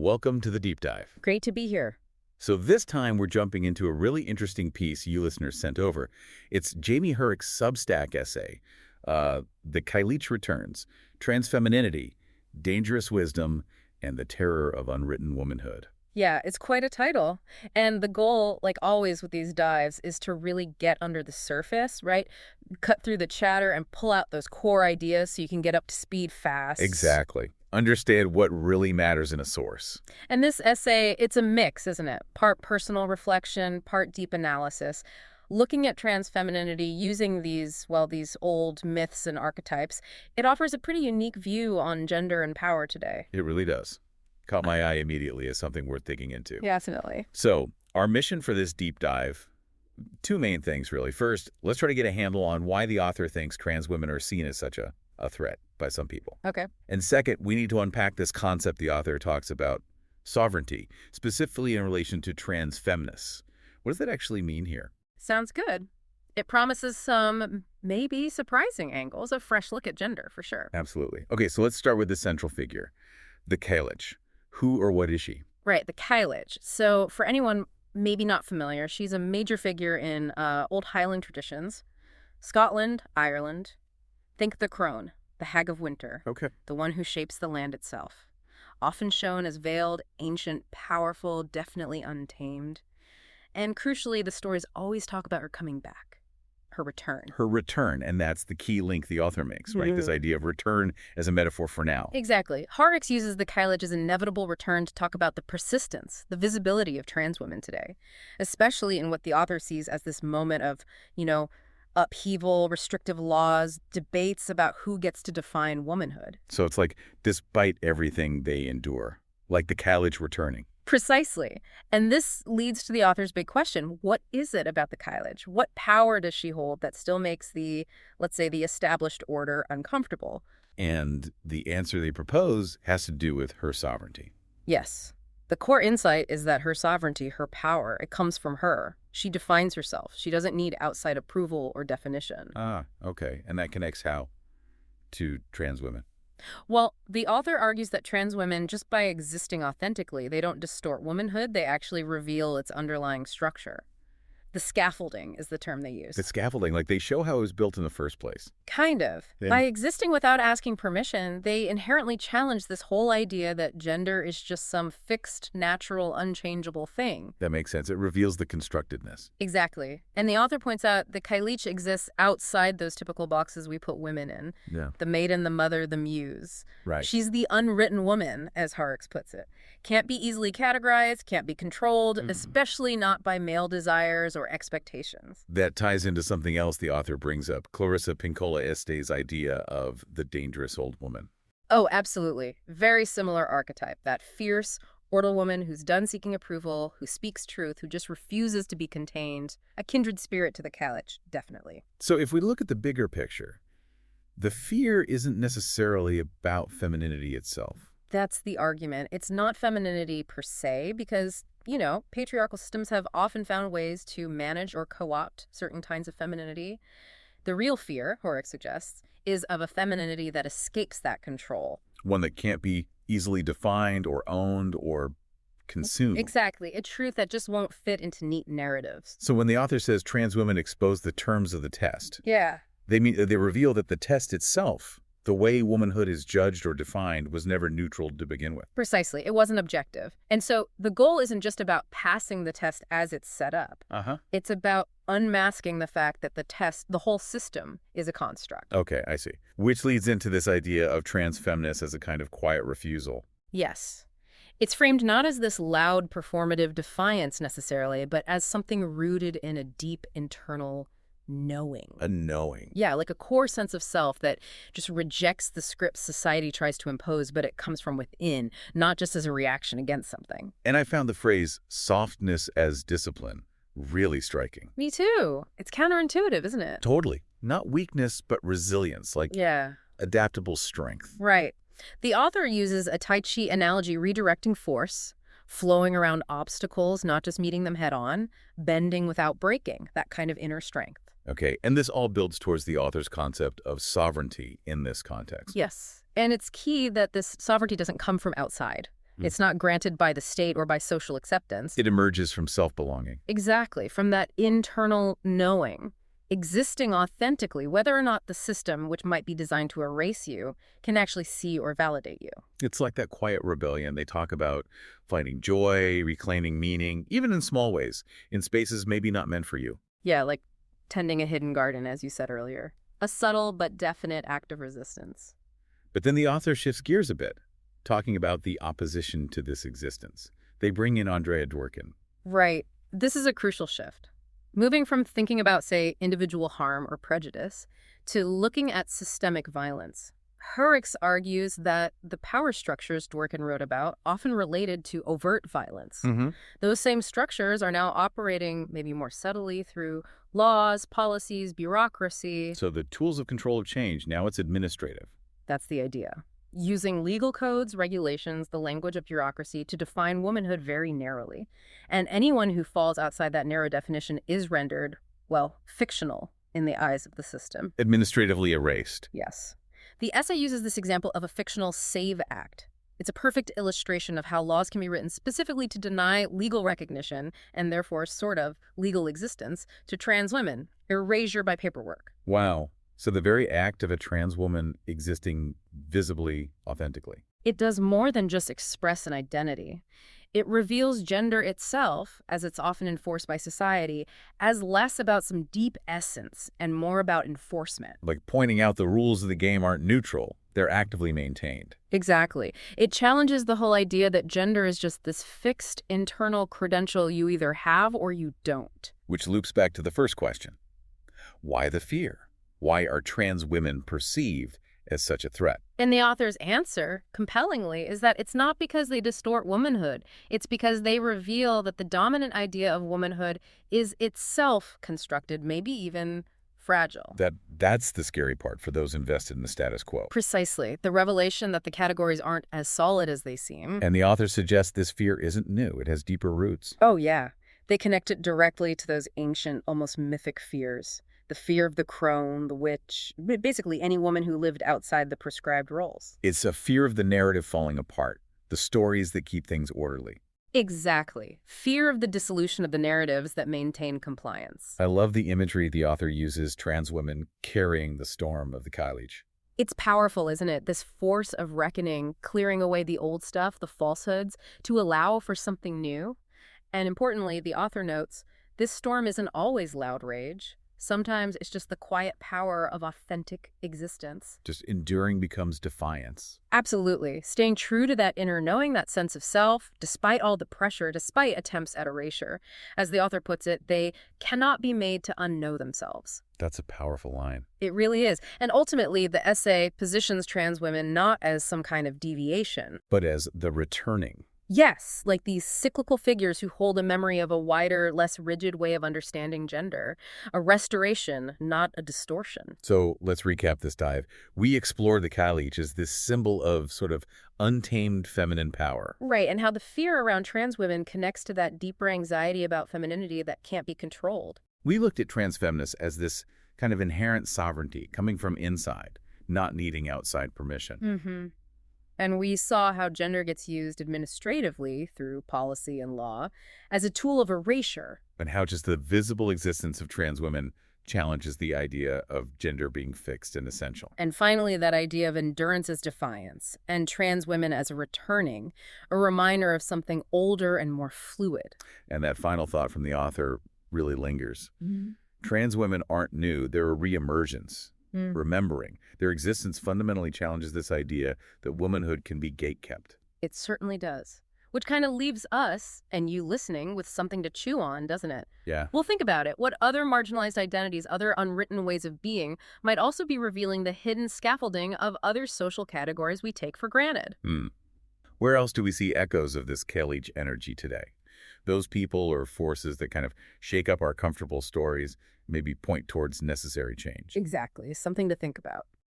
welcome to the deep dive. Great to be here. So this time we're jumping into a really interesting piece you listeners sent over. It's Jaime Hoerricks' Substack essay, The Cailleach Returns, Transfemininity, Dangerous Wisdom, and the Terror of Unwritten Womanhood. Yeah, it's quite a title. And the goal, like always with these dives, is to really get under the surface, right? Cut through the chatter and pull out those core ideas so you can get up to speed fast. Exactly. Understand what really matters in a source. And this essay, it's a mix, isn't it? Part personal reflection, part deep analysis. Looking at transfemininity using these old myths and archetypes, it offers a pretty unique view on gender and power today. It really does. Caught my eye immediately as something worth digging into. Yeah, definitely. So our mission for this deep dive, two main things really. First, let's try to get a handle on why the author thinks trans women are seen as such a threat by some people. Okay. And second, we need to unpack this concept the author talks about, sovereignty, specifically in relation to trans feminists. What does that actually mean here? Sounds good. It promises some maybe surprising angles, a fresh look at gender, for sure. Absolutely. Okay, so let's start with the central figure, the Cailleach. Who or what is she? Right, the Cailleach. So for anyone maybe not familiar, she's a major figure in old Highland traditions. Scotland, Ireland. Think the crone, the hag of winter. Okay. The one who shapes the land itself. Often shown as veiled, ancient, powerful, definitely untamed. And crucially, the stories always talk about her coming back. Her return. Her return, and that's the key link the author makes, right? This idea of return as a metaphor for now. Exactly. Hoerricks uses the Cailleach's inevitable return to talk about the persistence, the visibility of trans women today, especially in what the author sees as this moment of, upheaval, restrictive laws, debates about who gets to define womanhood. So it's like, despite everything they endure, like the Cailleach returning. Precisely. And this leads to the author's big question. What is it about the Cailleach? What power does she hold that still makes let's say, the established order uncomfortable? And the answer they propose has to do with her sovereignty. Yes. The core insight is that her sovereignty, her power, it comes from her. She defines herself. She doesn't need outside approval or definition. Ah, okay. And that connects how to trans women? Well, the author argues that trans women, just by existing authentically, they don't distort womanhood, they actually reveal its underlying structure. The scaffolding is the term they use. The scaffolding, like they show how it was built in the first place. Kind of. Yeah. By existing without asking permission, they inherently challenge this whole idea that gender is just some fixed, natural, unchangeable thing. That makes sense. It reveals the constructedness. Exactly. And the author points out the Cailleach exists outside those typical boxes we put women in. Yeah. The maiden, the mother, the muse. Right. She's the unwritten woman, as Hoerricks puts it. Can't be easily categorized, can't be controlled, especially not by male desires or expectations. That ties into something else the author brings up, Clarissa Pinkola Este's idea of the dangerous old woman. Oh, absolutely. Very similar archetype. That fierce, order woman who's done seeking approval, who speaks truth, who just refuses to be contained. A kindred spirit to the Cailleach, definitely. So if we look at the bigger picture, the fear isn't necessarily about femininity itself. That's the argument. It's not femininity per se because, patriarchal systems have often found ways to manage or co-opt certain kinds of femininity. The real fear, Hoerricks suggests, is of a femininity that escapes that control. One that can't be easily defined or owned or consumed. Exactly. A truth that just won't fit into neat narratives. So when the author says trans women expose the terms of the test, Yeah. they reveal that the test itself, the way womanhood is judged or defined, was never neutral to begin with. Precisely. It wasn't objective. And so the goal isn't just about passing the test as it's set up. It's about unmasking the fact that the test, the whole system, is a construct. Okay, I see. Which leads into this idea of trans feminists as a kind of quiet refusal. Yes. It's framed not as this loud performative defiance necessarily, but as something rooted in a deep internal knowing. A knowing. Yeah, like a core sense of self that just rejects the scripts society tries to impose, but it comes from within, not just as a reaction against something. And I found the phrase softness as discipline really striking. Me too. It's counterintuitive, isn't it? Totally. Not weakness, but resilience, like adaptable strength. Right. The author uses a Tai Chi analogy, redirecting force, flowing around obstacles, not just meeting them head on, bending without breaking, that kind of inner strength. Okay, and this all builds towards the author's concept of sovereignty in this context. Yes. And it's key that this sovereignty doesn't come from outside. Mm. It's not granted by the state or by social acceptance. It emerges from self-belonging. Exactly, from that internal knowing, existing authentically, whether or not the system, which might be designed to erase you, can actually see or validate you. It's like that quiet rebellion. They talk about finding joy, reclaiming meaning, even in small ways, in spaces maybe not meant for you. Yeah, like tending a hidden garden, as you said earlier. A subtle but definite act of resistance. But then the author shifts gears a bit, talking about the opposition to this existence. They bring in Andrea Dworkin. Right. This is a crucial shift. Moving from thinking about, say, individual harm or prejudice to looking at systemic violence. Hoerricks argues that the power structures Dworkin wrote about often related to overt violence. Mm-hmm. Those same structures are now operating maybe more subtly through laws, policies, bureaucracy. So the tools of control have changed. Now it's administrative. That's the idea. Using legal codes, regulations, the language of bureaucracy to define womanhood very narrowly. And anyone who falls outside that narrow definition is rendered, well, fictional in the eyes of the system. Administratively erased. Yes. The essay uses this example of a fictional SAVE Act. It's a perfect illustration of how laws can be written specifically to deny legal recognition, and therefore sort of legal existence, to trans women. Erasure by paperwork. Wow. So the very act of a trans woman existing visibly, authentically. It does more than just express an identity. It reveals gender itself, as it's often enforced by society, as less about some deep essence and more about enforcement. Like pointing out the rules of the game aren't neutral. They're actively maintained. Exactly. It challenges the whole idea that gender is just this fixed internal credential you either have or you don't. Which loops back to the first question. Why the fear? Why are trans women perceived as such a threat? And the author's answer, compellingly, is that it's not because they distort womanhood. It's because they reveal that the dominant idea of womanhood is itself constructed, maybe even fragile. That's the scary part for those invested in the status quo. Precisely. The revelation that the categories aren't as solid as they seem. And the author suggests this fear isn't new. It has deeper roots. Oh, yeah. They connect it directly to those ancient, almost mythic fears. The fear of the crone, the witch, basically any woman who lived outside the prescribed roles. It's a fear of the narrative falling apart, the stories that keep things orderly. Exactly. Fear of the dissolution of the narratives that maintain compliance. I love the imagery the author uses, trans women carrying the storm of the Cailleach. It's powerful, isn't it? This force of reckoning, clearing away the old stuff, the falsehoods, to allow for something new. And importantly, the author notes, this storm isn't always loud rage. Sometimes it's just the quiet power of authentic existence. Just enduring becomes defiance. Absolutely. Staying true to that inner knowing, that sense of self, despite all the pressure, despite attempts at erasure. As the author puts it, they cannot be made to unknow themselves. That's a powerful line. It really is. And ultimately, the essay positions trans women not as some kind of deviation, But as the returning. yes, like these cyclical figures who hold a memory of a wider, less rigid way of understanding gender. A restoration, not a distortion. So let's recap this dive. We explore the Cailleach as this symbol of sort of untamed feminine power. Right, and how the fear around trans women connects to that deeper anxiety about femininity that can't be controlled. We looked at trans feminists as this kind of inherent sovereignty coming from inside, not needing outside permission. Mm-hmm. And we saw how gender gets used administratively through policy and law as a tool of erasure. And how just the visible existence of trans women challenges the idea of gender being fixed and essential. And finally, that idea of endurance as defiance and trans women as a returning, a reminder of something older and more fluid. And that final thought from the author really lingers. Trans women aren't new. They're a reemergence. Remembering their existence fundamentally challenges this idea that womanhood can be gatekept. It certainly does. Which kind of leaves us, and you listening, with something to chew on, doesn't it? Yeah. Well, think about it. What other marginalized identities, other unwritten ways of being, might also be revealing the hidden scaffolding of other social categories we take for granted? Where else do we see echoes of this Cailleach energy today? Those people or forces that kind of shake up our comfortable stories, maybe point towards necessary change. Exactly. Something to think about.